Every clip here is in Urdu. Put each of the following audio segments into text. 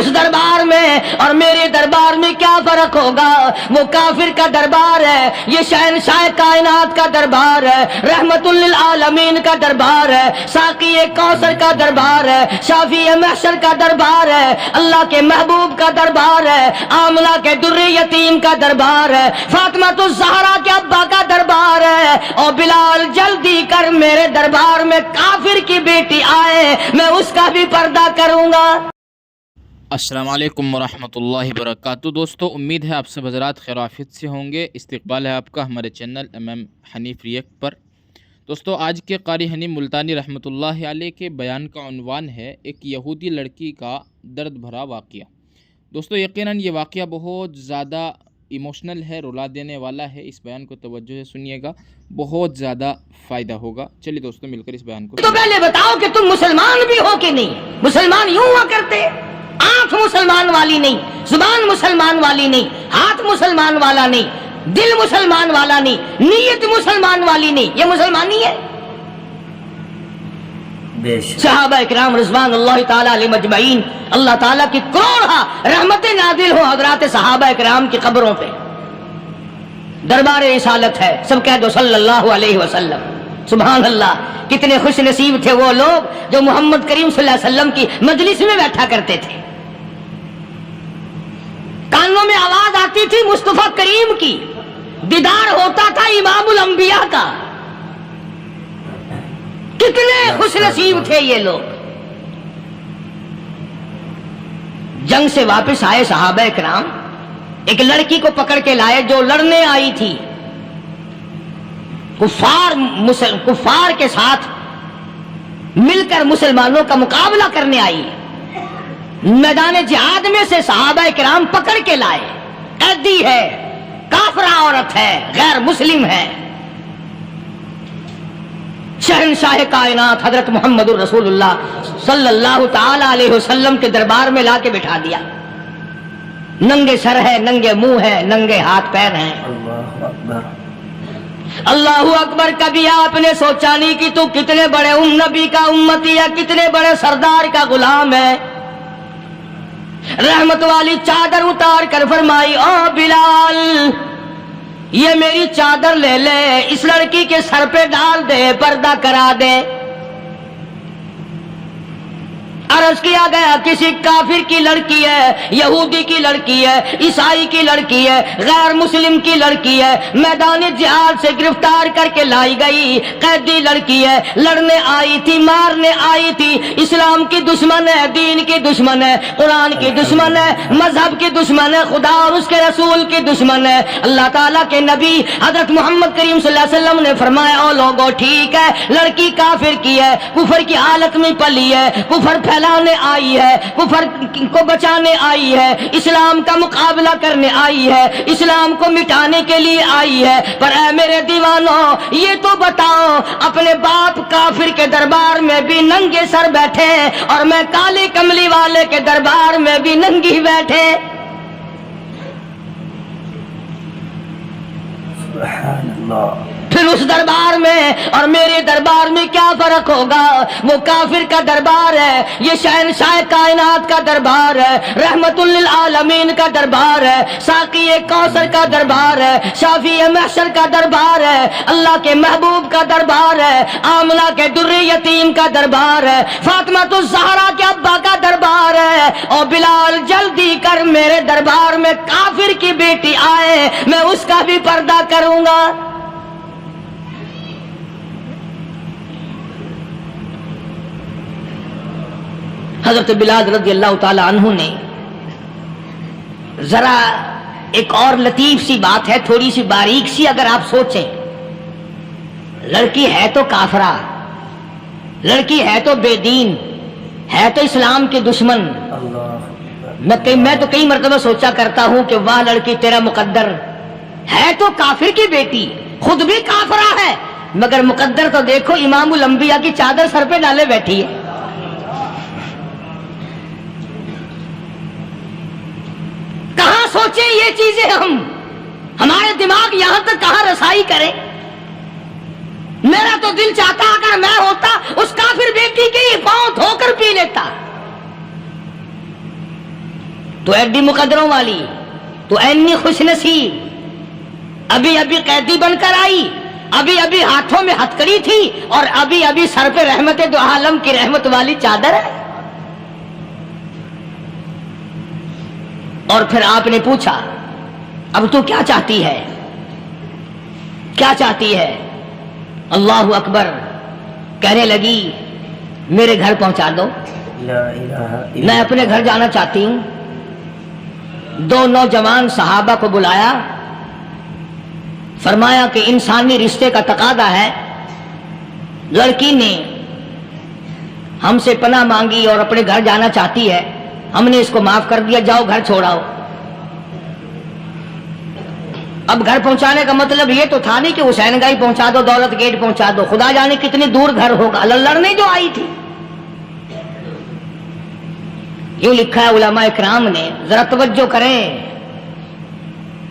اس دربار میں اور میرے دربار میں کیا فرق ہوگا؟ وہ کافر کا دربار ہے، یہ شہنشاہ کائنات کا دربار ہے، رحمت للعالمین کا دربار ہے، ساقی کوثر کا دربار ہے، شافی محشر کا دربار ہے، اللہ کے محبوب کا دربار ہے، آمنہ کے در یتیم کا دربار ہے، فاطمہ الزہرا کے ابا کا دربار ہے۔ اور بلال جلدی کر، میرے دربار میں کافر کی بیٹی آئے، میں اس کا بھی پردہ کروں گا۔ السلام علیکم ورحمۃ اللہ وبرکاتہ۔ دوستو، امید ہے آپ سب حضرات خیر و عافیت سے ہوں گے۔ استقبال ہے آپ کا ہمارے چینل حنیف ریئیکٹ پر۔ دوستو، آج کے قاری حنیف ملتانی رحمۃ اللہ علیہ کے بیان کا عنوان ہے ایک یہودی لڑکی کا درد بھرا واقعہ۔ دوستو، یقیناً یہ واقعہ بہت زیادہ ایموشنل ہے، رلا دینے والا ہے۔ اس بیان کو توجہ سے سنیے گا، بہت زیادہ فائدہ ہوگا۔ چلیے دوستو، مل کر اس بیان کو تو پہلے بتاؤ کہ تم مسلمان بھی ہو کہ نہیں؟ مسلمان یوں ہوا کرتے، آنکھ مسلمان والی نہیں، زبان مسلمان والی نہیں، ہاتھ مسلمان والا نہیں، دل مسلمان والا نہیں، نیت مسلمان والی نہیں، یہ مسلمانی ہے؟ صحابہ اکرام رضوان اللہ تعالیٰ علیہ مجمعین، اللہ تعالیٰ کی کروڑ رحمتیں نازل ہو حضرات صحابہ اکرام کی قبروں پہ۔ دربار رسالت ہے، سب کہہ دو صلی اللہ علیہ وسلم۔ سبحان اللہ، کتنے خوش نصیب تھے وہ لوگ جو محمد کریم صلی اللہ علیہ وسلم کی مجلس میں بیٹھا کرتے تھے۔ کانوں میں آواز آتی تھی مصطفیٰ کریم کی، دیدار ہوتا تھا امام الانبیاء کا۔ کتنے خوش نصیب تھے یہ لوگ۔ جنگ سے واپس آئے صحابہ کرام، ایک لڑکی کو پکڑ کے لائے جو لڑنے آئی تھی، کفار کے ساتھ مل کر مسلمانوں کا مقابلہ کرنے آئی۔ میدان جہاد میں سے صحابہ کرام پکڑ کے لائے، قیدی ہے، کافرہ عورت ہے، غیر مسلم ہے۔ شہنشاہ کائنات حضرت محمد الرسول اللہ صلی اللہ تعالی علیہ وسلم کے دربار میں لا کے بٹھا دیا۔ ننگے سر ہے، ننگے منہ ہے، ننگے ہاتھ پیر ہیں۔ اللہ اکبر۔ کبھی آپ نے سوچا نہیں کہ تو کتنے بڑے نبی کا امتی ہے، کتنے بڑے سردار کا غلام ہے؟ رحمت والی چادر اتار کر فرمائی، او بلال، یہ میری چادر لے لے، اس لڑکی کے سر پہ ڈال دے، پردہ کرا دے۔ عرض کیا گیا کسی کافر کی لڑکی ہے، یہودی کی لڑکی ہے، عیسائی کی لڑکی ہے، غیر مسلم کی لڑکی ہے، میدان جہاد سے گرفتار کر کے لائی گئی، قیدی لڑکی ہے، لڑنے آئی تھی، مارنے آئی تھی، اسلام کی دشمن ہے، دین کی دشمن ہے، قرآن کی دشمن ہے، مذہب کی دشمن ہے، خدا اور اس کے رسول کی دشمن ہے۔ اللہ تعالیٰ کے نبی حضرت محمد کریم صلی اللہ علیہ وسلم نے فرمایا، او لوگو ٹھیک ہے، لڑکی کافر کی ہے، کفر کی حالت میں پلی ہے، کفر لانے آئی ہے، کفر کو بچانے آئی ہے، اسلام کا مقابلہ کرنے آئی ہے، اسلام کو مٹانے کے لیے آئی ہے، پر اے میرے دیوانوں، یہ تو بتاؤ، اپنے باپ کافر کے دربار میں بھی ننگے سر بیٹھے اور میں کالے کملی والے کے دربار میں بھی ننگی بیٹھے۔ سبحان اللہ۔ پھر اس دربار میں اور میرے دربار میں کیا فرق ہوگا؟ وہ کافر کا دربار ہے، یہ شہنشاہ کائنات کا دربار ہے، رحمت للعالمین کا دربار ہے، ساقی کوثر کا دربار ہے، شافی محشر کا دربار ہے، اللہ کے محبوب کا دربار ہے، آمنہ کے در یتیم کا دربار ہے، فاطمہ الزہرا کے ابا کا دربار ہے۔ اور بلال جلدی کر، میرے دربار میں کافر کی بیٹی آئے، میں اس کا بھی پردہ کروں گا۔ حضرت بلال رضی اللہ تعالی عنہ نے ذرا ایک اور لطیف سی بات ہے، تھوڑی سی باریک سی، اگر آپ سوچیں، لڑکی ہے تو کافرہ، لڑکی ہے تو بے دین، ہے تو اسلام کے دشمن۔ میں تو کئی مرتبہ سوچا کرتا ہوں کہ واہ لڑکی تیرا مقدر، ہے تو کافر کی بیٹی، خود بھی کافرہ ہے، مگر مقدر تو دیکھو، امام الانبیاء کی چادر سر پہ ڈالے بیٹھی ہے۔ سوچیں یہ چیزیں، ہمارے دماغ یہاں تک کہاں رسائی کرے؟ میرا تو دل چاہتا اگر میں ہوتا اس کافر بیٹی کے ہی پاؤں دھو کر پی لیتا۔ تو ایڈی مقدروں والی، تو اینی خوش نصیب، ابھی ابھی قیدی بن کر آئی، ابھی ابھی ہاتھوں میں ہتکڑی تھی، اور ابھی ابھی سر پہ رحمت دو عالم کی رحمت والی چادر ہے۔ اور پھر آپ نے پوچھا اب تو کیا چاہتی ہے، کیا چاہتی ہے؟ اللہ اکبر، کہنے لگی میرے گھر پہنچا دو، میں اپنے گھر جانا چاہتی ہوں۔ دو نوجوان صحابہ کو بلایا، فرمایا کہ انسانی رشتے کا تقاضا ہے، لڑکی نے ہم سے پناہ مانگی اور اپنے گھر جانا چاہتی ہے، ہم نے اس کو معاف کر دیا، جاؤ گھر چھوڑاؤ۔ اب گھر پہنچانے کا مطلب یہ تو تھا نہیں کہ حسین گائی پہنچا دو، دولت گیٹ پہنچا دو، خدا جانے کتنی دور گھر ہوگا، لڑنے جو آئی تھی۔ یوں لکھا ہے علماء اکرام نے، ذرا توجہ کریں،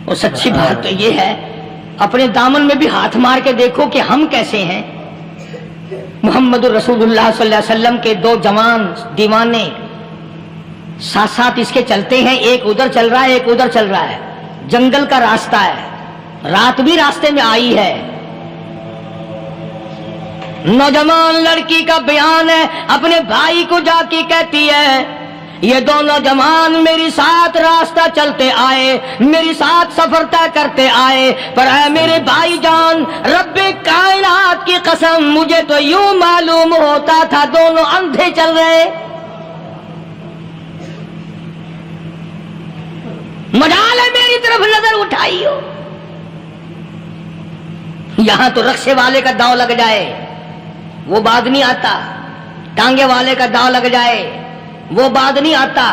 اور سچی بات تو یہ ہے اپنے دامن میں بھی ہاتھ مار کے دیکھو کہ ہم کیسے ہیں۔ محمد رسول اللہ صلی اللہ علیہ وسلم کے دو جوان دیوانے ساتھ ساتھ اس کے چلتے ہیں، ایک ادھر چل رہا ہے ایک ادھر چل رہا ہے، جنگل کا راستہ ہے، رات بھی راستے میں آئی ہے۔ نوجوان لڑکی کا بیان ہے، اپنے بھائی کو جا کے کہتی ہے یہ دو نوجوان میری ساتھ راستہ چلتے آئے، میری ساتھ سفر طے کرتے آئے، پر اے میرے بھائی جان، رب کائنات کی قسم مجھے تو یوں معلوم ہوتا تھا دونوں اندھے چل رہے، مجال ہے میری طرف نظر اٹھائی ہو۔ یہاں تو رکشے والے کا داؤ لگ جائے وہ بعد نہیں آتا، ٹانگے والے کا داؤ لگ جائے وہ بعد نہیں آتا،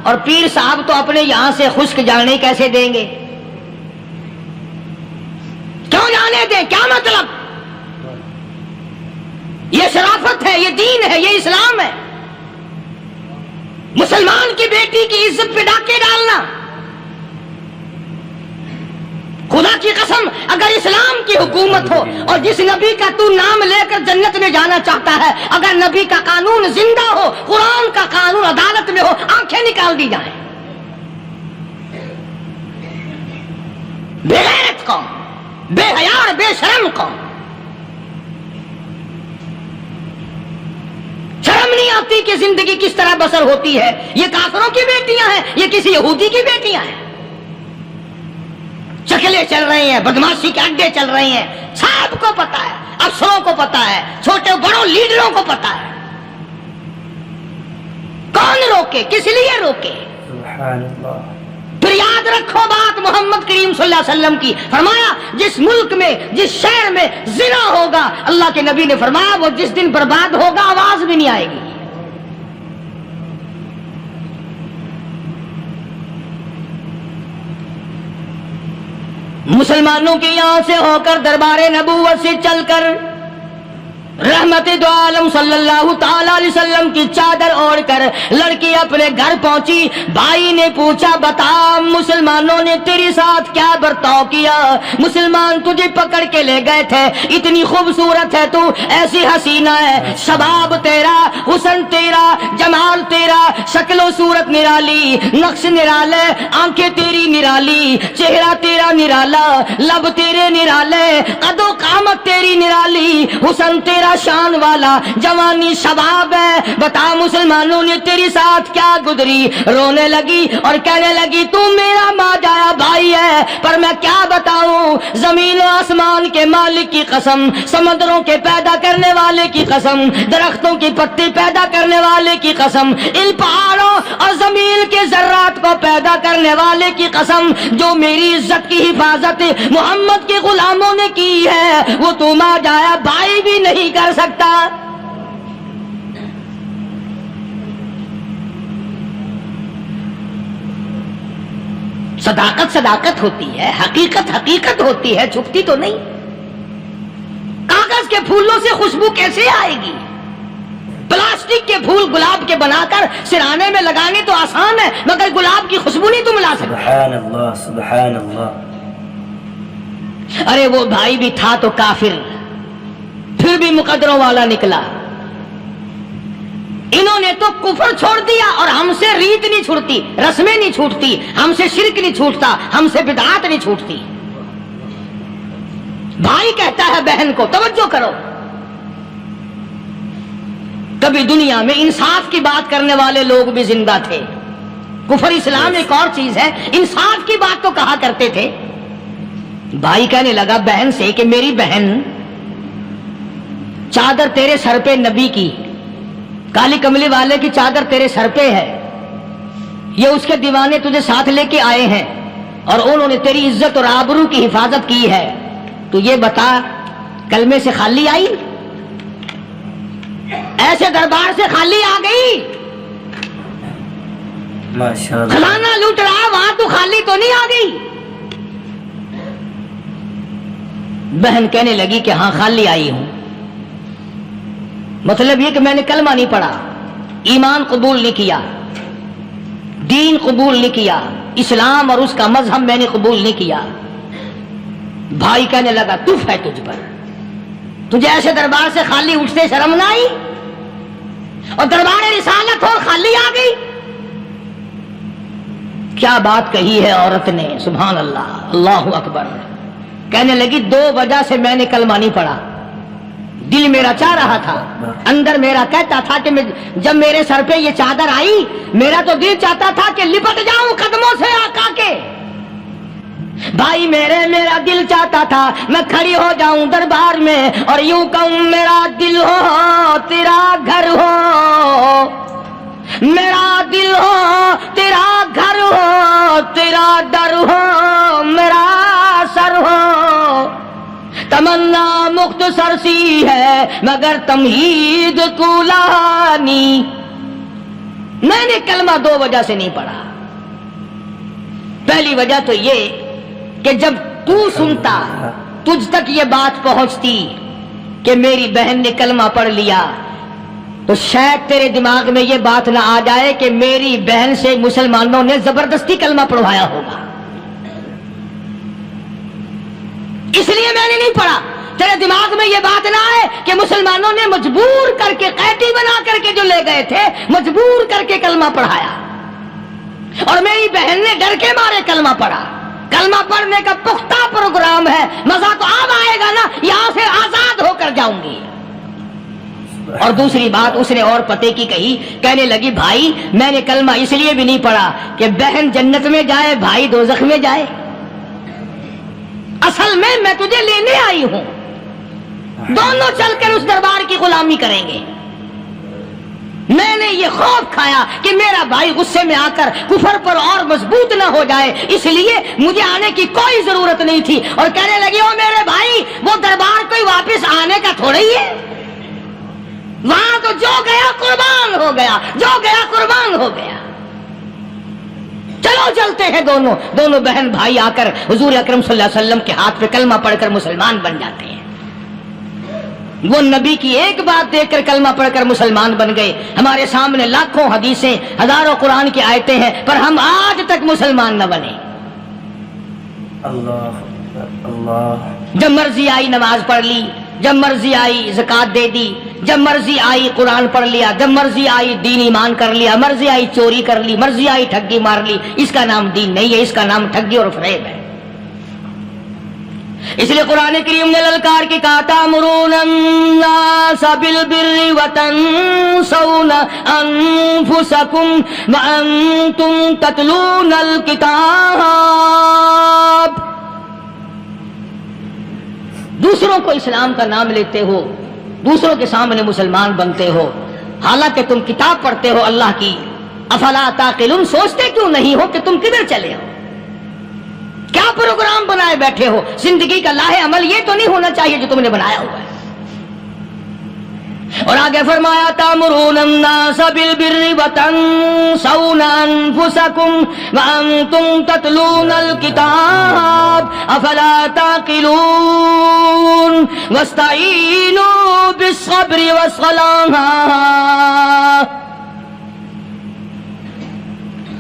اور پیر صاحب تو اپنے یہاں سے خشک جانے کیسے دیں گے؟ کیوں جانے دیں؟ کیا مطلب؟ یہ شرافت ہے، یہ دین ہے، یہ اسلام ہے۔ مسلمان کی بیٹی کی عزت پہ ڈاکے ڈالنا، خدا کی قسم اگر اسلام کی حکومت ہو اور جس نبی کا تو نام لے کر جنت میں جانا چاہتا ہے، اگر نبی کا قانون زندہ ہو، قرآن کا قانون عدالت میں ہو، آنکھیں نکال دی جائیں۔ بے غیرت قوم، بے حیا اور بے شرم قوم، شرم نہیں آتی کہ زندگی کس طرح بسر ہوتی ہے۔ یہ کافروں کی بیٹیاں ہیں، یہ کسی یہودی کی بیٹیاں ہیں، چکلے چل رہے ہیں، بدماشی کے اڈے چل رہے ہیں، سب کو پتا ہے، افسروں کو پتا ہے، چھوٹے بڑوں لیڈروں کو پتا ہے۔ کون روکے؟ کس لیے روکے؟ سبحان اللہ۔ پھر یاد رکھو بات محمد کریم صلی اللہ علیہ وسلم کی، فرمایا جس ملک میں جس شہر میں زنا ہوگا، اللہ کے نبی نے فرمایا وہ جس دن برباد ہوگا آواز بھی نہیں آئے گی۔ مسلمانوں کے یہاں سے ہو کر دربار نبوت سے چل کر رحمت دو عالم صلی اللہ تعالی علیہ وسلم کی چادر اوڑھ کر لڑکی اپنے گھر پہنچی۔ بھائی نے پوچھا بتا مسلمانوں نے تیرے ساتھ کیا برتاؤ کیا؟ مسلمان تجھے پکڑ کے لے گئے تھے، اتنی خوبصورت ہے تو، ایسی حسینہ ہے، شباب تیرا، حسن تیرا، جمال تیرا، شکل و صورت نرالی، نقش نرالے، آنکھیں تیری نرالی، چہرہ تیرا نرالا، لب تیرے نرالے، قد و قامت تیری نرالی، حسن تیرا شان والا، جوانی شباب ہے، بتا مسلمانوں نے تیری ساتھ کیا گزری؟ رونے لگی اور کہنے لگی تو میرا ماں جایا بھائی ہے، پر میں کیا بتاؤں، زمین و آسمان کے مالک کی قسم، سمندروں کے پیدا کرنے والے کی قسم، درختوں کی پتی پیدا کرنے والے کی قسم، ان پہاڑوں اور زمین کے ذرات کو پیدا کرنے والے کی قسم، جو میری عزت کی حفاظت محمد کے غلاموں نے کی ہے، وہ تو ماں جایا بھائی بھی نہیں کر سکتا۔ صداقت صداقت ہوتی ہے، حقیقت حقیقت ہوتی ہے، چھپتی تو نہیں۔ کاغذ کے پھولوں سے خوشبو کیسے آئے گی؟ پلاسٹک کے پھول گلاب کے بنا کر سرانے میں لگانے تو آسان ہے، مگر گلاب کی خوشبو نہیں تم لا سکتے۔ سبحان اللہ، سبحان اللہ۔ ارے وہ بھائی بھی تھا تو کافر، پھر بھی مقدروں والا نکلا۔ انہوں نے تو کفر چھوڑ دیا اور ہم سے ریت نہیں چھوٹتی، رسمیں نہیں چھوٹتی، ہم سے شرک نہیں چھوٹتا، ہم سے بدعات نہیں چھوٹتی۔ بھائی کہتا ہے بہن کو، توجہ کرو، کبھی دنیا میں انصاف کی بات کرنے والے لوگ بھی زندہ تھے۔ کفر اسلام ایک اور چیز ہے، انصاف کی بات تو کہا کرتے تھے۔ بھائی کہنے لگا بہن سے کہ میری بہن، چادر تیرے سر پہ نبی کی، کالی کملی والے کی چادر تیرے سر پہ ہے، یہ اس کے دیوانے تجھے ساتھ لے کے آئے ہیں اور انہوں نے تیری عزت اور آبرو کی حفاظت کی ہے، تو یہ بتا کلمے سے خالی آئی؟ ایسے دربار سے خالی آ گئی؟ ماشاءاللہ، خزانہ لوٹ رہا وہاں تو خالی تو نہیں آ گئی؟ بہن کہنے لگی کہ ہاں خالی آئی ہوں، مطلب یہ کہ میں نے کلمہ نہیں پڑھا، ایمان قبول نہیں کیا، دین قبول نہیں کیا، اسلام اور اس کا مذہب میں نے قبول نہیں کیا۔ بھائی کہنے لگا تف ہے تجھ پر، تجھے ایسے دربار سے خالی اٹھتے شرم نہ آئی؟ اور دربار رسالت ہو خالی آ گئی؟ کیا بات کہی ہے عورت نے، سبحان اللہ، اللہ اکبر۔ کہنے لگی دو وجہ سے میں نے کلمہ نہیں پڑھا، دل میرا چاہ رہا تھا، اندر میرا کہتا تھا کہ جب میرے سر پہ یہ چادر آئی میرا تو دل چاہتا تھا کہ لپٹ جاؤں قدموں سے آقا کے۔ بھائی میرا دل چاہتا تھا میں کھڑی ہو جاؤں دربار میں اور یوں کہوں میرا دل ہو تیرا گھر ہو، میرا دل ہو تیرا گھر ہو، تیرا ڈر ہو میرا سر ہو، تمنا مختصر سی ہے مگر تمہید کولانی۔ میں نے کلمہ دو وجہ سے نہیں پڑھا۔ پہلی وجہ تو یہ کہ جب تو سنتا، تجھ تک یہ بات پہنچتی کہ میری بہن نے کلمہ پڑھ لیا، تو شاید تیرے دماغ میں یہ بات نہ آ جائے کہ میری بہن سے مسلمانوں نے زبردستی کلمہ پڑھوایا ہوگا، اس لیے میں نے نہیں پڑھا۔ تیرے دماغ میں یہ بات نہ آئے کہ مسلمانوں نے مجبور کر کے، قیدی بنا کر کے جو لے گئے تھے، مجبور کر کے کلمہ پڑھایا اور میری بہن نے ڈر کے مارے کلمہ پڑھا۔ کلمہ پڑھنے کا پختہ پروگرام ہے، مزہ تو اب آئے گا نا، یہاں سے آزاد ہو کر جاؤں گی۔ اور دوسری بات اس نے اور پتے کی کہی، کہنے لگی بھائی میں نے کلمہ اس لیے بھی نہیں پڑھا کہ بہن جنت میں جائے بھائی دوزخ میں جائے، اصل میں تجھے لینے آئی ہوں، دونوں چل کر اس دربار کی غلامی کریں گے۔ میں نے یہ خوف کھایا کہ میرا بھائی غصے میں آ کر کفر پر اور مضبوط نہ ہو جائے، اس لیے مجھے آنے کی کوئی ضرورت نہیں تھی۔ اور کہنے لگی او میرے بھائی وہ دربار کوئی واپس آنے کا تھوڑا ہی ہے، وہاں تو جو گیا قربان ہو گیا، جو گیا قربان ہو گیا۔ چلو چلتے ہیں دونوں بہن بھائی آ کر حضور اکرم صلی اللہ علیہ وسلم کے ہاتھ پہ کلمہ پڑھ کر مسلمان بن جاتے ہیں۔ وہ نبی کی ایک بات دیکھ کر کلمہ پڑھ کر مسلمان بن گئے۔ ہمارے سامنے لاکھوں حدیثیں، ہزاروں قرآن کی آیتیں ہیں، پر ہم آج تک مسلمان نہ بنے۔ اللہ اللہ، جب مرضی آئی نماز پڑھ لی، جب مرضی آئی زکوٰۃ دے دی، جب مرضی آئی قرآن پڑھ لیا، جب مرضی آئی دین ایمان کر لیا، مرضی آئی چوری کر لی، مرضی آئی ٹھگی مار لی۔ اس کا نام دین نہیں ہے، اس کا نام ٹھگی اور فریب ہے۔ اس لیے قرآن کریم نے للکار کے کہا تأمرون الناس بالبر وتنسون انفسکم وانتم تتلون الکتاب۔ دوسروں کو اسلام کا نام لیتے ہو، دوسروں کے سامنے مسلمان بنتے ہو، حالانکہ تم کتاب پڑھتے ہو اللہ کی۔ افلا تعقلون، سوچتے کیوں نہیں ہو کہ تم کدھر چلے ہو؟ کیا پروگرام بنائے بیٹھے ہو؟ زندگی کا لاہ عمل یہ تو نہیں ہونا چاہیے جو تم نے بنایا ہوا ہے۔ اور آگے فرمایا تأمرون الناس بالبر وتنسون انفسکم وانتم تتلون الکتاب افلا تعقلون واستعینوا بالصبر والصلاة۔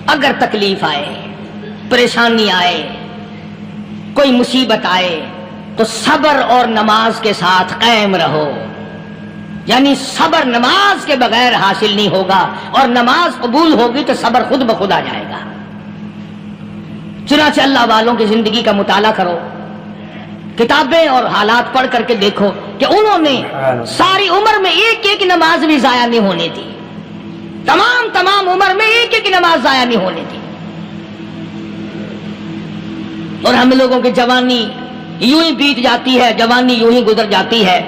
اگر تکلیف آئے، پریشانی آئے، کوئی مصیبت آئے تو صبر اور نماز کے ساتھ قائم رہو۔ یعنی صبر نماز کے بغیر حاصل نہیں ہوگا، اور نماز قبول ہوگی تو صبر خود بخود آ جائے گا۔ چنانچہ اللہ والوں کی زندگی کا مطالعہ کرو، کتابیں اور حالات پڑھ کر کے دیکھو کہ انہوں نے ساری عمر میں ایک ایک نماز بھی ضائع نہیں ہونے دی، تمام عمر میں ایک ایک نماز ضائع نہیں ہونے دی۔ اور ہم لوگوں کی جوانی یوں ہی بیت جاتی ہے، جوانی یوں ہی گزر جاتی ہے۔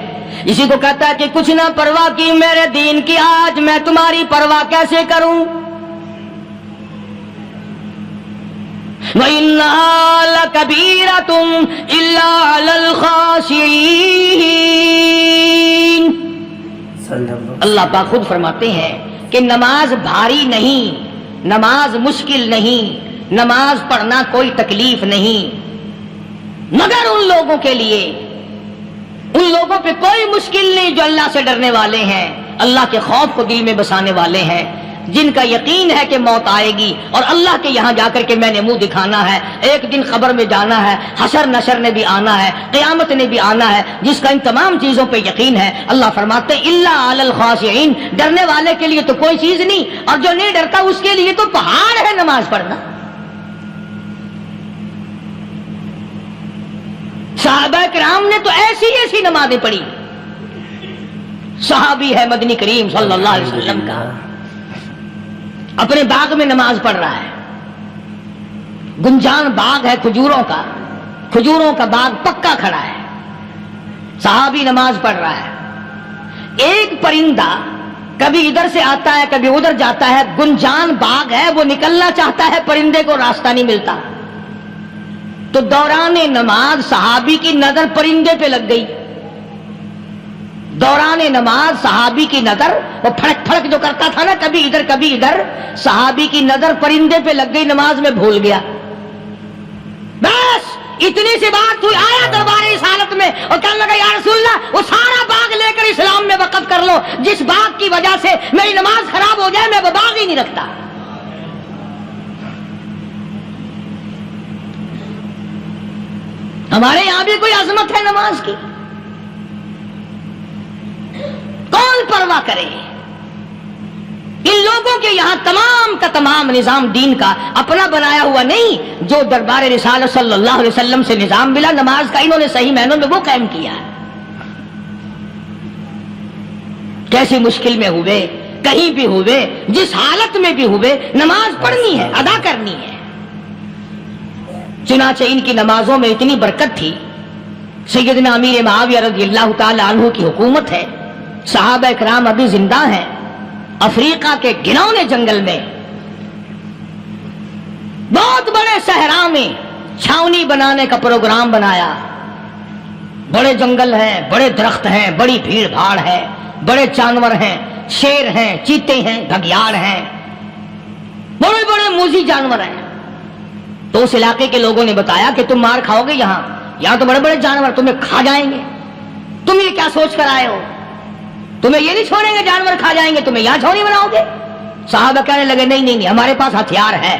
اسی کو کہتا ہے کہ کچھ نہ پرواہ کی میرے دین کی، آج میں تمہاری پرواہ کیسے کروں؟ وَإِنَّهَا لَكَبِيرَةٌ إِلَّا عَلَى الْخَاشِعِينَ۔ اللہ پاک خود فرماتے ہیں کہ نماز بھاری نہیں، نماز مشکل نہیں، نماز پڑھنا کوئی تکلیف نہیں، مگر ان لوگوں کے لیے، ان لوگوں پہ کوئی مشکل نہیں جو اللہ سے ڈرنے والے ہیں، اللہ کے خوف کو دل میں بسانے والے ہیں، جن کا یقین ہے کہ موت آئے گی اور اللہ کے یہاں جا کر کے میں نے منہ دکھانا ہے، ایک دن خبر میں جانا ہے، حشر نشر نے بھی آنا ہے، قیامت نے بھی آنا ہے، جس کا ان تمام چیزوں پہ یقین ہے۔ اللہ فرماتے ہیں الا علی الخاشعین، ڈرنے والے کے لیے تو کوئی چیز نہیں، اور جو نہیں ڈرتا اس کے لیے تو پہاڑ ہے نماز پڑھنا۔ صحابہ کرام نے تو ایسی ایسی نمازیں پڑھی۔ صحابی ہے مدنی کریم صلی اللہ علیہ وسلم کا، اپنے باغ میں نماز پڑھ رہا ہے، گنجان باغ ہے کھجوروں کا، کھجوروں کا باغ پکا کھڑا ہے، صحابی نماز پڑھ رہا ہے۔ ایک پرندہ کبھی ادھر سے آتا ہے کبھی ادھر جاتا ہے، گنجان باغ ہے، وہ نکلنا چاہتا ہے، پرندے کو راستہ نہیں ملتا، تو دوران نماز صحابی کی نظر پرندے پہ لگ گئی۔ دوران نماز صحابی کی نظر، وہ پھڑک پھڑک جو کرتا تھا نا کبھی ادھر، صحابی کی نظر پرندے پہ لگ گئی، نماز میں بھول گیا۔ بس اتنی سی بات ہوئی، آیا دربار رسالت میں اور کہنے لگا یا رسول اللہ وہ سارا باغ لے کر اسلام میں وقف کر لو، جس باغ کی وجہ سے میری نماز خراب ہو جائے میں وہ باغ ہی نہیں رکھتا۔ ہمارے یہاں بھی کوئی عظمت ہے نماز کی؟ کون پرواہ کرے؟ ان لوگوں کے یہاں تمام کا تمام نظام دین کا اپنا بنایا ہوا نہیں، جو دربار رسالت صلی اللہ علیہ وسلم سے نظام ملا نماز کا، انہوں نے صحیح معنوں میں وہ قائم کیا ہے۔ کیسی مشکل میں ہوئے، کہیں بھی ہوئے، جس حالت میں بھی ہوئے، نماز پڑھنی ہے، ادا کرنی ہے۔ چنانچہ ان کی نمازوں میں اتنی برکت تھی، سیدنا امیر معاویہ رضی اللہ تعالی عنہ کی حکومت ہے، صحابہ اکرام ابھی زندہ ہیں، افریقہ کے گھنونے جنگل میں بہت بڑے صحرا میں چھاونی بنانے کا پروگرام بنایا۔ بڑے جنگل ہیں، بڑے درخت ہیں، بڑی بھیڑ بھاڑ ہے، بڑے جانور ہیں، شیر ہیں، چیتے ہیں، گھگیاڑ ہیں، بڑے بڑے موذی جانور ہیں۔ تو اس علاقے کے لوگوں نے بتایا کہ تم مار کھاؤ گے، یہاں تو بڑے بڑے جانور تمہیں کھا جائیں گے، تم یہ کیا سوچ کر آئے ہو؟ تمہیں یہ نہیں چھوڑیں گے، جانور کھا جائیں گے، تمہیں یہاں چھوڑی بناؤ گے؟ صحابہ کہنے لگے نہیں، ہمارے پاس ہتھیار ہے۔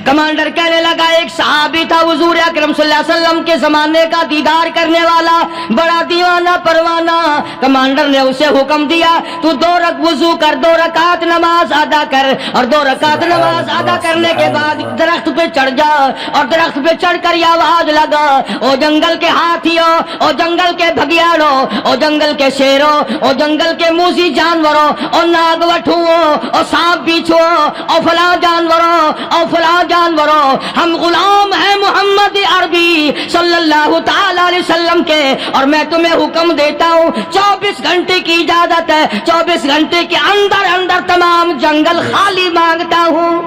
کمانڈر کہنے لگا، ایک صحابی تھا حضور اکرم صلی اللہ علیہ وسلم کے زمانے کا دیدار کرنے والا، بڑا دیوانہ پروانہ۔ کمانڈر نے اسے حکم دیا تو 2 رکعت وضو کر، 2 رکعت نماز ادا کر، اور 2 رکعت نماز ادا کرنے کے بعد درخت پہ چڑھ جا، اور درخت پہ چڑھ کر یہ آواز لگا، او جنگل کے ہاتھیوں، او جنگل کے بھگیاڑوں، او جنگل کے شیروں، او جنگل کے موذی جانوروں، اور ناگ وٹھوؤں، اور سانپ بیچھوؤں، اور فلاں جانوروں، اور فلاں جانوروں، ہم غلام ہیں محمد عربی صلی اللہ تعالی علیہ وسلم کے، اور میں تمہیں حکم دیتا ہوں 24 گھنٹے کی اجازت ہے، 24 گھنٹے کے اندر تمام جنگل خالی مانگتا ہوں۔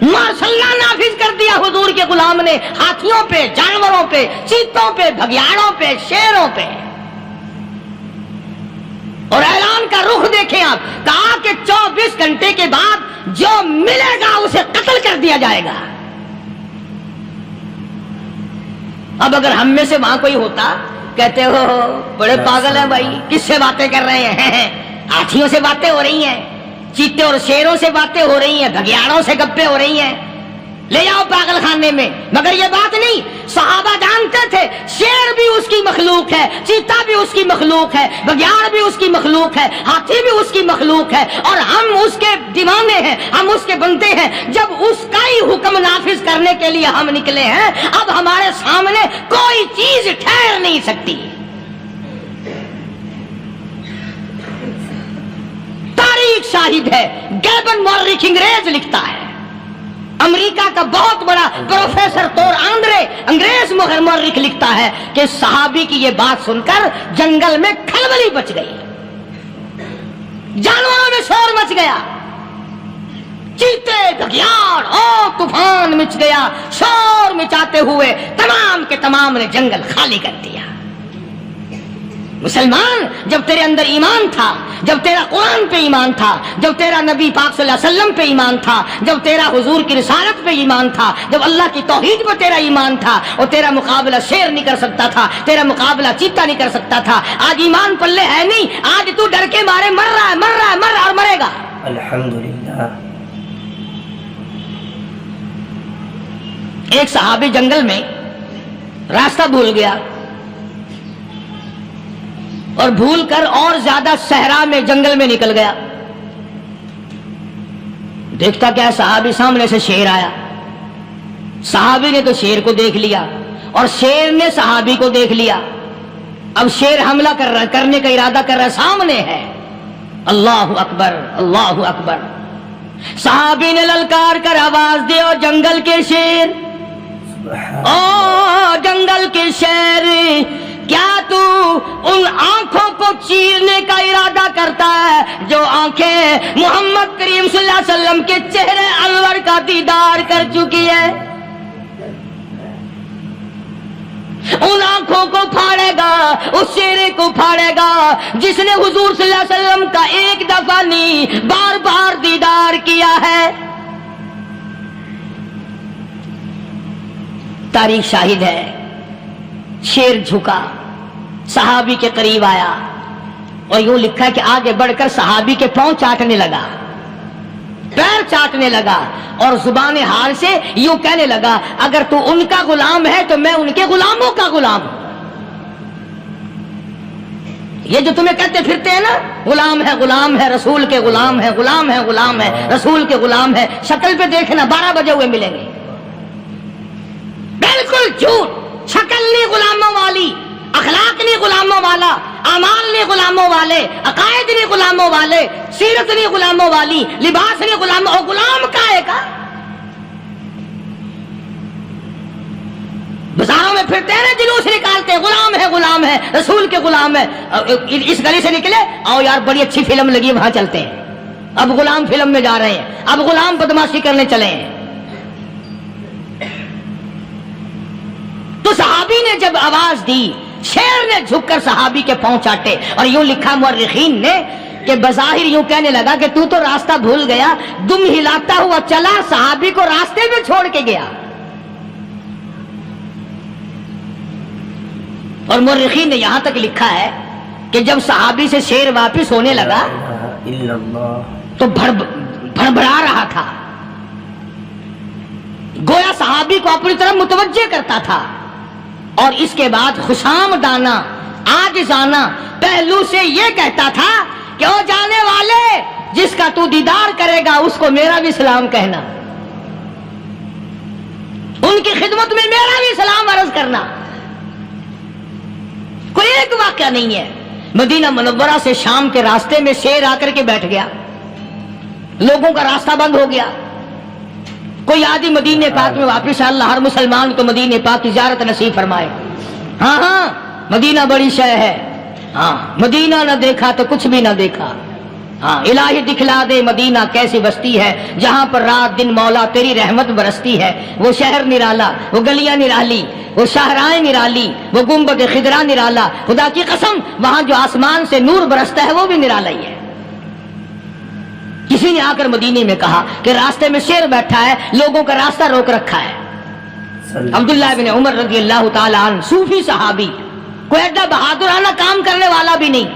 ماشاء اللہ نافذ کر دیا حضور کے غلام نے، ہاتھیوں پہ، جانوروں پہ، چیتوں پہ، بھگیاڑوں پہ، شیروں پہ۔ اور اعلان کا رخ دیکھیں آپ، کہا کہ 24 گھنٹے کے بعد جو ملے گا اسے قتل کر دیا جائے گا۔ اب اگر ہم میں سے وہاں کوئی ہوتا، کہتے ہو بڑے پاگل ہیں بھائی، کس سے باتیں کر رہے ہیں؟ ہاتھیوں سے باتیں ہو رہی ہیں، چیتے اور شیروں سے باتیں ہو رہی ہیں، بھگیاڑوں سے گپیں ہو رہی ہیں، لے جاؤ پاگل خانے میں. مگر یہ بات نہیں، صحابہ جانتے تھے شیر بھی اس کی مخلوق ہے، چیتا بھی اس کی مخلوق ہے، بگیاڑ بھی اس کی مخلوق ہے، ہاتھی بھی اس کی مخلوق ہے، اور ہم اس کے دیوانے ہیں، ہم اس کے بندے ہیں. جب اس کا ہی حکم نافذ کرنے کے لیے ہم نکلے ہیں، اب ہمارے سامنے کوئی چیز ٹھہر نہیں سکتی. تاریخ شاہد ہے. گیبن مورخ انگریز لکھتا ہے، امریکہ کا بہت بڑا پروفیسر تور آندرے انگریز مورخ لکھتا ہے کہ صحابی کی یہ بات سن کر جنگل میں کھلبلی مچ گئی، جانوروں میں شور مچ گیا، چیتے بگیاڑ اور طوفان مچ گیا. شور مچاتے ہوئے تمام کے تمام نے جنگل خالی کر دیا. مسلمان، جب تیرے اندر ایمان تھا، جب تیرا قرآن پہ ایمان تھا، جب تیرا نبی پاک صلی اللہ علیہ وسلم پہ ایمان تھا، جب تیرا حضور کی رسالت پہ ایمان تھا، جب اللہ کی توحید پہ تیرا ایمان تھا، اور تیرا مقابلہ شیر نہیں کر سکتا تھا، تیرا مقابلہ چیتا نہیں کر سکتا تھا. آج ایمان پلے ہے نہیں، آج تو ڈر کے مارے مر رہا ہے، مر رہا ہے، مر رہا اور مرے گا. الحمدللہ. ایک صحابی جنگل میں راستہ بھول گیا، اور بھول کر اور زیادہ صحرا میں جنگل میں نکل گیا. دیکھتا کیا صحابی سامنے سے شیر آیا. صحابی نے تو شیر کو دیکھ لیا اور شیر نے صحابی کو دیکھ لیا. اب شیر حملہ کرنے کا ارادہ کر رہا، سامنے ہے. اللہ اکبر، اللہ اکبر. صحابی نے للکار کر آواز دی، اور جنگل کے شیر، او جنگل کے شیر، کیا تو ان آنکھوں کو چیرنے کا ارادہ کرتا ہے جو آنکھیں محمد کریم صلی اللہ علیہ وسلم کے چہرے انور کا دیدار کر چکی ہے؟ ان آنکھوں کو پھاڑے گا، اس چہرے کو پھاڑے گا جس نے حضور صلی اللہ علیہ وسلم کا ایک دفعہ نہیں بار بار دیدار کیا ہے. تاریخ شاہد ہے. شیر جھکا، صحابی کے قریب آیا، اور یوں لکھا کہ آگے بڑھ کر صحابی کے پاؤں چاٹنے لگا، پیر چاٹنے لگا، اور زبان حال سے یوں کہنے لگا اگر تو ان کا غلام ہے تو میں ان کے غلاموں کا غلام ہوں. یہ جو تمہیں کہتے پھرتے ہیں نا، غلام ہے، غلام ہے، رسول کے غلام ہے، غلام ہے، غلام ہے، رسول کے غلام ہے، شکل پہ دیکھنا 12 بجے ہوئے ملیں گے. بالکل جھوٹ. شکل نہیں غلاموں والی، اخلاق نہیں غلاموں والا، اعمال نہیں غلاموں والے، عقائد نہیں غلاموں والے، سیرت نہیں غلاموں والی، لباس نہیں غلاموں. اور غلام کائے کا؟ بازاروں میں پھرتے ہیں نا، جلوس نکالتے ہیں، غلام ہے، غلام ہے، رسول کے غلام ہے. اس گلی سے نکلے، آؤ یار بڑی اچھی فلم لگی، وہاں چلتے ہیں. اب غلام فلم میں جا رہے ہیں، اب غلام بدماشی کرنے چلے ہیں. تو صحابی نے جب آواز دی، شیر نے جھک کر صحابی کے پاؤں چاٹے، اور یوں لکھا مورخین نے کہ بظاہر یوں کہنے لگا کہ تو راستہ بھول گیا. دم ہلاتا ہوا چلا، صحابی کو راستے میں چھوڑ کے گیا. اور مورخین نے یہاں تک لکھا ہے کہ جب صحابی سے شیر واپس ہونے لگا تو بھڑبڑا رہا تھا، گویا صحابی کو اپنی طرف متوجہ کرتا تھا. اور اس کے بعد خوشامدانہ عاجزانہ پہلو سے یہ کہتا تھا کہ او جانے والے، جس کا تو دیدار کرے گا اس کو میرا بھی سلام کہنا، ان کی خدمت میں میرا بھی سلام عرض کرنا. کوئی ایک واقعہ نہیں ہے. مدینہ منورہ سے شام کے راستے میں شیر آ کر کے بیٹھ گیا، لوگوں کا راستہ بند ہو گیا. کوئی آدھی مدینے پاک میں واپس، اللہ ہر مسلمان کو مدینے پاک کی زیارت نصیب فرمائے. ہاں ہاں، مدینہ بڑی شے ہے. ہاں، مدینہ نہ دیکھا تو کچھ بھی نہ دیکھا. ہاں، الہی دکھلا دے مدینہ کیسی بستی ہے جہاں پر رات دن مولا تیری رحمت برستی ہے. وہ شہر نرالا، وہ گلیاں نرالی، وہ شاہراہیں نرالی، وہ گنبد خضرا نرالا. خدا کی قسم وہاں جو آسمان سے نور برستا ہے وہ بھی نرالا ہی ہے. کسی نے آ کر مدینے میں کہا کہ راستے میں شیر بیٹھا ہے، لوگوں کا راستہ روک رکھا ہے. عبداللہ بن عمر رضی اللہ تعالی عنہ، صوفی صحابی، کوئی ایڈا بہادرانہ کام کرنے والا بھی نہیں،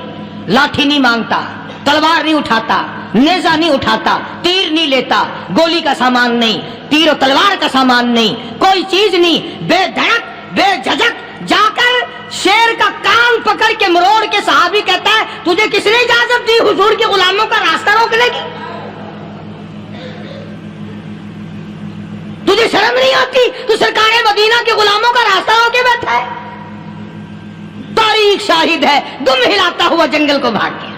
لاٹھی نہیں مانگتا، تلوار نہیں اٹھاتا، نیزہ نہیں اٹھاتا، تیر نہیں لیتا، گولی کا سامان نہیں، تیر و تلوار کا سامان نہیں، کوئی چیز نہیں، بے دھڑک بے جھجک جا کر شیر کا کان پکڑ کے مروڑ کے صحابی کہتا ہے تجھے کس نے اجازت دی حضور کے غلاموں کا راستہ روکنے کی؟ تجھے شرم نہیں آتی؟ تو سرکار مدینہ کے غلاموں کا راستہ روکے بیٹھا ہے۔ تاریخ شاہد ہے، دم ہلاتا ہوا جنگل کو بھاگ گیا۔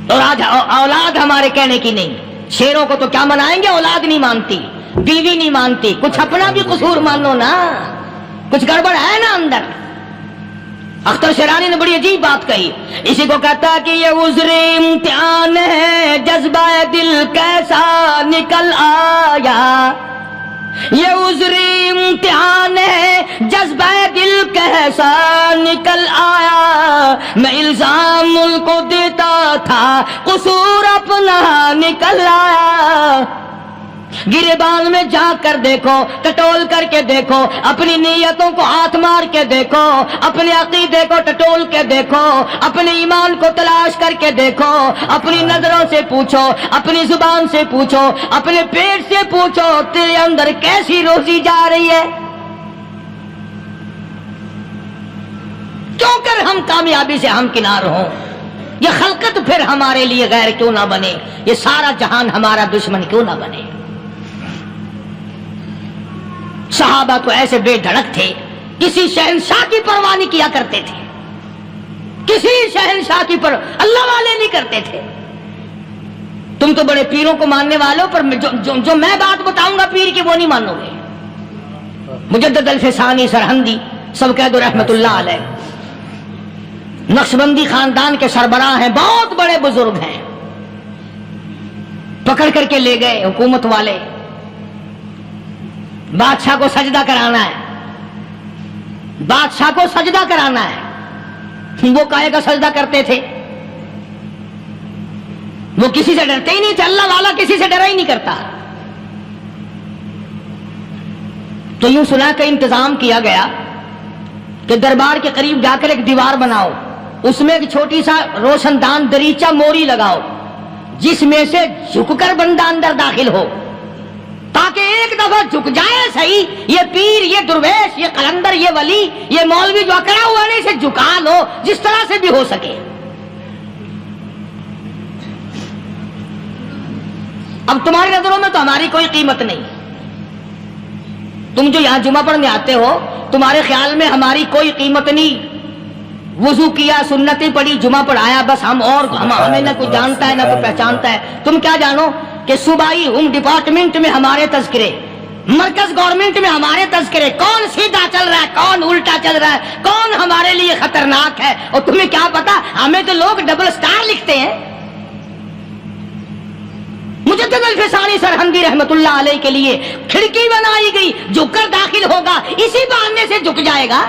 اور آج اولاد ہمارے کہنے کی نہیں، شیروں کو تو کیا منائیں گے، اولاد نہیں مانتی، بیوی نہیں مانتی، کچھ اپنا بھی قصور مانو نا، کچھ گڑبڑ ہے نا اندر۔ اختر شیرانی نے بڑی عجیب بات کہی، اسی کو کہتا کہ یہ عذر امتحان ہے، جذبہ دل کیسا نکل آیا، یہ عذر امتحان ہے، جذبہ دل کیسا نکل آیا، میں الزام ملک کو دیتا تھا، قصور اپنا نکل آیا۔ گریبان میں جا کر دیکھو، ٹٹول کر کے دیکھو، اپنی نیتوں کو ہاتھ مار کے دیکھو، اپنے عقیدے کو ٹٹول کے دیکھو، اپنے ایمان کو تلاش کر کے دیکھو، اپنی نظروں سے پوچھو، اپنی زبان سے پوچھو، اپنے پیٹ سے پوچھو، تیرے اندر کیسی روزی جا رہی ہے؟ کیوں کر ہم کامیابی سے ہمکنار ہوں؟ یہ خلقت پھر ہمارے لیے غیر کیوں نہ بنے؟ یہ سارا جہان ہمارا دشمن کیوں نہ بنے؟ صحابہ تو ایسے بے دھڑک تھے، کسی شہنشاہ کی پرواہ نہیں کیا کرتے تھے، کسی شہنشاہ کی اللہ والے نہیں کرتے تھے۔ تم تو بڑے پیروں کو ماننے والوں، پر جو میں بات بتاؤں گا پیر کی وہ نہیں مانو گے۔ مجدد الفسانی سرہندی سب کہہ دو رحمت اللہ علیہ، نقشبندی خاندان کے سربراہ ہیں، بہت بڑے بزرگ ہیں، پکڑ کر کے لے گئے حکومت والے، بادشاہ کو سجدہ کرانا ہے، بادشاہ کو سجدہ کرانا ہے۔ وہ کائے کا سجدہ کرتے تھے؟ وہ کسی سے ڈرتے ہی نہیں تھے، اللہ والا کسی سے ڈرا ہی نہیں کرتا۔ تو یوں سنا کہ انتظام کیا گیا کہ دربار کے قریب جا کر ایک دیوار بناؤ، اس میں ایک چھوٹی سا روشن دان دریچہ موری لگاؤ، جس میں سے جھک کر بندہ اندر داخل ہو، تاکہ ایک دفعہ جھک جائے صحیح، یہ پیر، یہ درویش، یہ قلندر، یہ ولی، یہ مولوی جو اکڑا ہوا ہے اسے جھکا لو جس طرح سے بھی ہو سکے۔ اب تمہاری نظروں میں تو ہماری کوئی قیمت نہیں، تم جو یہاں جمعہ پڑھنے آتے ہو تمہارے خیال میں ہماری کوئی قیمت نہیں، وضو کیا، سنتیں پڑھی، جمعہ پڑھایا، بس ہمیں نہ کوئی جانتا ہے نہ کوئی پہچانتا ہے۔ تم کیا جانو کہ صوبائی ہوم ڈپارٹمنٹ میں ہمارے تذکرے، مرکز گورنمنٹ میں ہمارے تذکرے، کون سیدھا چل رہا ہے، کون الٹا چل رہا ہے، کون ہمارے لیے خطرناک ہے، اور تمہیں کیا پتا، ہمیں تو لوگ ڈبل سٹار لکھتے ہیں۔ مجدد الفسانی سرہندی رحمت اللہ علیہ کے لیے کھڑکی بنائی گئی، جھک کر داخل ہوگا، اسی بہانے سے جھک جائے گا۔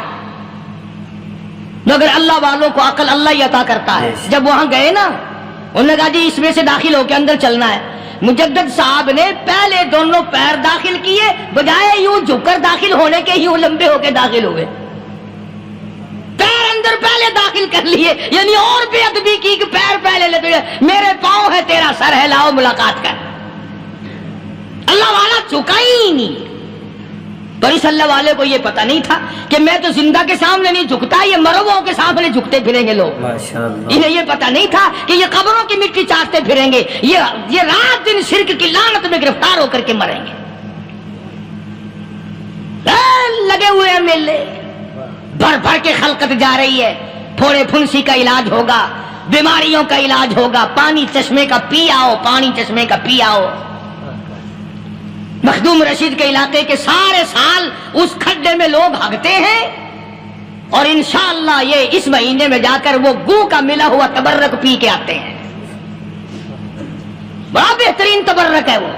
مگر اللہ والوں کو عقل اللہ ہی عطا کرتا ہے۔ جب وہاں گئے نا، انہوں نے کہا جی اس میں سے داخل ہو کے اندر چلنا ہے۔ مجدد صاحب نے پہلے دونوں پیر داخل کیے، بجائے یوں جھک کر داخل ہونے کے یوں لمبے ہو کے داخل ہوئے، پیر اندر پہلے داخل کر لیے، یعنی اور بے ادبی کی کہ پیر پہلے لے گئے، میرے پاؤں ہے تیرا سر ہے، لاؤ ملاقات کر۔ اللہ والا جھکا ہی نہیں۔ پر اس اللہ والے کو یہ پتہ نہیں تھا کہ میں تو زندہ کے سامنے نہیں جھکتا، یہ مرووں کے سامنے جھکتے پھریں گے لوگ۔ انہیں یہ پتہ نہیں تھا کہ یہ قبروں کی مٹی چاٹتے پھریں گے، یہ رات دن شرک کی لعنت میں گرفتار ہو کر کے مریں گے۔ لگے ہوئے ہیں میلے، بھر بھر کے خلقت جا رہی ہے، پھوڑے پھنسی کا علاج ہوگا، بیماریوں کا علاج ہوگا، پانی چشمے کا پی آؤ، پانی چشمے کا پی آؤ۔ مخدوم رشید کے علاقے کے سارے سال اس کھڈے میں لوگ بھاگتے ہیں، اور انشاءاللہ یہ اس مہینے میں جا کر وہ گو کا ملا ہوا تبرک پی کے آتے ہیں۔ بڑا بہترین تبرک ہے وہ۔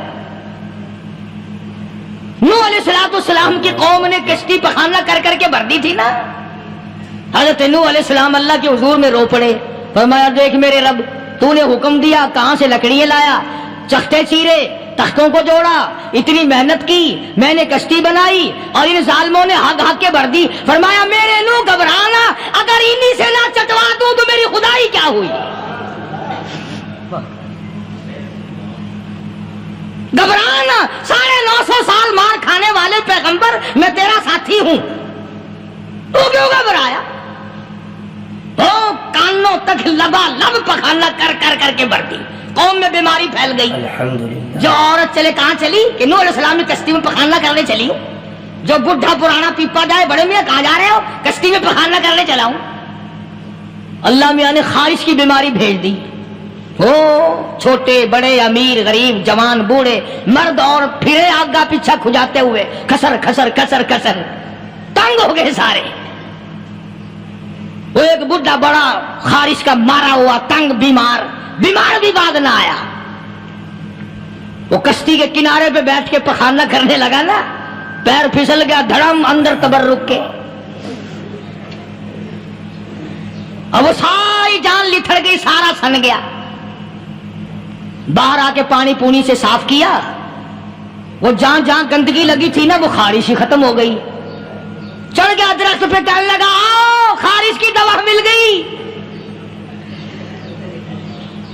نوح علیہ السلام کی قوم نے کشتی پخانہ کر کر کے بھر دی تھی نا، حضرت نوح علیہ السلام اللہ کے حضور میں رو پڑے، فرمایا دیکھ میرے رب، تو نے حکم دیا، کہاں سے لکڑیاں لایا، چختے چیرے، تختوں کو جوڑا، اتنی محنت کی، میں نے کشتی بنائی اور ان ظالموں نے ہگ ہگ کے بھر دی۔ فرمایا میرے نو گھبرانا، اگر انہی سے نہ چٹوا دوں تو میری خدائی کیا ہوئی۔ گھبرانا، 950 سال مار کھانے والے پیغمبر میں تیرا ساتھی ہوں، تو کیوں گھبرایا؟ کانوں تک لبا لب پخانا کر کر کر کے بڑھتی، قوم میں بیماری پھیل گئی۔ الحمدللہ۔ جو عورت چلے کہاں چلی کہ نوح علیہ السلام نے کشتی میں پخانا کرنے چلی ہوں، جو بڈھا پرانا پیپا جائے بڑے میاں کہاں جا رہے ہو؟ کشتی میں پخانا کرنے چلا ہوں۔ اللہ میاں نے خارش کی بیماری بھیج دی، چھوٹے بڑے امیر غریب جوان بوڑھے مرد اور پھرے آگا پیچھا کھجاتے ہوئے کسر کسر کسر کسر تنگ ہو گئے سارے۔ وہ ایک بڈھا بڑا خارش کا مارا ہوا تنگ بیمار بھی بعد نہ آیا، وہ کشتی کے کنارے پہ بیٹھ کے پخانا کرنے لگا نا، پیر پھسل گیا دھڑم اندر تبرک کے، اب وہ ساری جان لتھڑ گئی، سارا سن گیا۔ باہر آ کے پانی پونی سے صاف کیا، وہ جہاں جہاں گندگی لگی تھی نا وہ خارش ہی ختم ہو گئی۔ چڑھ گیا درخت پہ کہنے لگا آؤ خارش کی دوا مل گئی،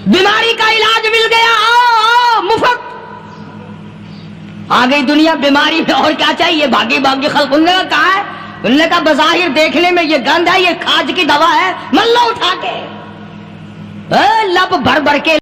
بیماری کا علاج مل گیا، آؤ مفت۔ آ گئی دنیا بیماری میں، اور کیا چاہیے؟ بھاگی بھاگی خلق۔ انہوں نے کہا ہے، انہوں نے کہا بظاہر دیکھنے میں یہ گند ہے، یہ کھاج کی دوا ہے، من لو اٹھا کے، لب بھر بھر کے